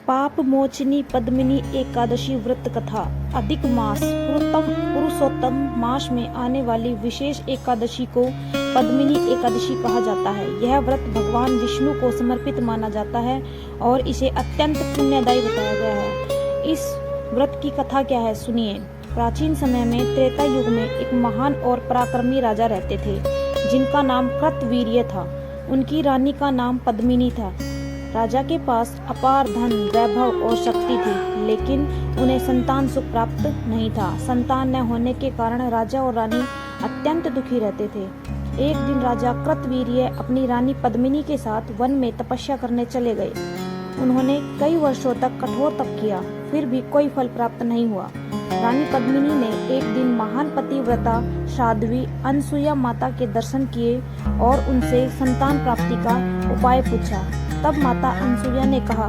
पाप मोचनी पद्मिनी एकादशी व्रत कथा। अधिक मास पुरुषोत्तम मास में आने वाली विशेष एकादशी को पद्मिनी एकादशी कहा जाता है। यह व्रत भगवान विष्णु को समर्पित माना जाता है और इसे अत्यंत पुण्यदायी बताया गया है। इस व्रत की कथा क्या है, सुनिए। प्राचीन समय में त्रेता युग में एक महान और पराक्रमी राजा रहते थे, जिनका नाम कृतवीर्य था। उनकी रानी का नाम पद्मिनी था। राजा के पास अपार धन, वैभव और शक्ति थी, लेकिन उन्हें संतान सुख प्राप्त नहीं था। संतान न होने के कारण राजा और रानी अत्यंत दुखी रहते थे। एक दिन राजा कृतवीर्य अपनी रानी पद्मिनी के साथ वन में तपस्या करने चले गए। उन्होंने कई वर्षों तक कठोर तप किया, फिर भी कोई फल प्राप्त नहीं हुआ। रानी पद्मिनी ने एक दिन महान पतिव्रता साध्वी अनसुया माता के दर्शन किए और उनसे संतान प्राप्ति का उपाय पूछा। तब माता अनसुया ने कहा,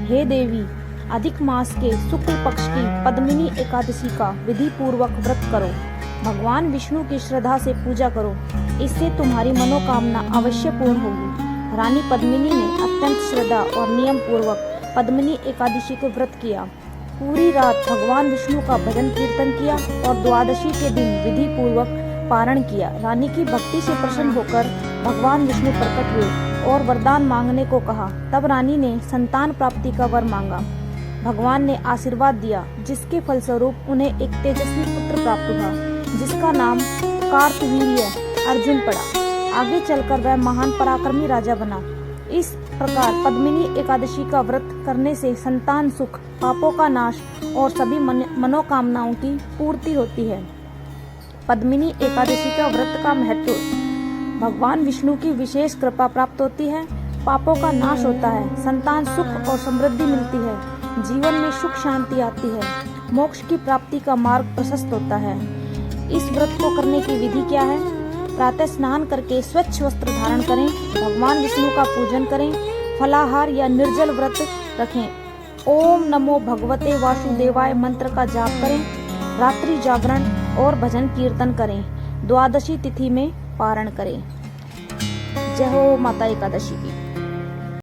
हे देवी, अधिक मास के शुक्ल पक्ष की पद्मिनी एकादशी का विधि पूर्वक व्रत करो। भगवान विष्णु की श्रद्धा से पूजा करो, इससे तुम्हारी मनोकामना अवश्य पूर्ण होगी। रानी पद्मिनी ने अत्यंत श्रद्धा और नियम पूर्वक पद्मिनी एकादशी को व्रत किया। पूरी रात भगवान विष्णु का भजन कीर्तन किया और द्वादशी के दिन विधि पूर्वक पारण किया। रानी की भक्ति से प्रसन्न होकर भगवान विष्णु प्रकट हुए और वरदान मांगने को कहा। तब रानी ने संतान प्राप्ति का वर मांगा। भगवान ने आशीर्वाद दिया, जिसके फलस्वरूप उन्हें एक तेजस्वी पुत्र प्राप्त हुआ, जिसका नाम कार्तवीर्य अर्जुन पड़ा। आगे चलकर वह महान पराक्रमी राजा बना। इस प्रकार पद्मिनी एकादशी का व्रत करने से संतान सुख, पापों का नाश और सभी मनोकामनाओं की पूर्ति होती है। पद्मिनी एकादशी का व्रत का महत्व। भगवान विष्णु की विशेष कृपा प्राप्त होती है, पापों का नाश होता है, संतान सुख और समृद्धि मिलती है, जीवन में सुख शांति आती है, मोक्ष की प्राप्ति का मार्ग प्रशस्त होता है। इस व्रत को करने की विधि क्या है? प्रातः स्नान करके स्वच्छ वस्त्र धारण करें, भगवान विष्णु का पूजन करें, फलाहार या निर्जल व्रत रखें, ओम नमो भगवते वासुदेवाय मंत्र का जाप करें, रात्रि जागरण और भजन कीर्तन करें, द्वादशी तिथि में पारण करें। जय हो माता एकादशी की।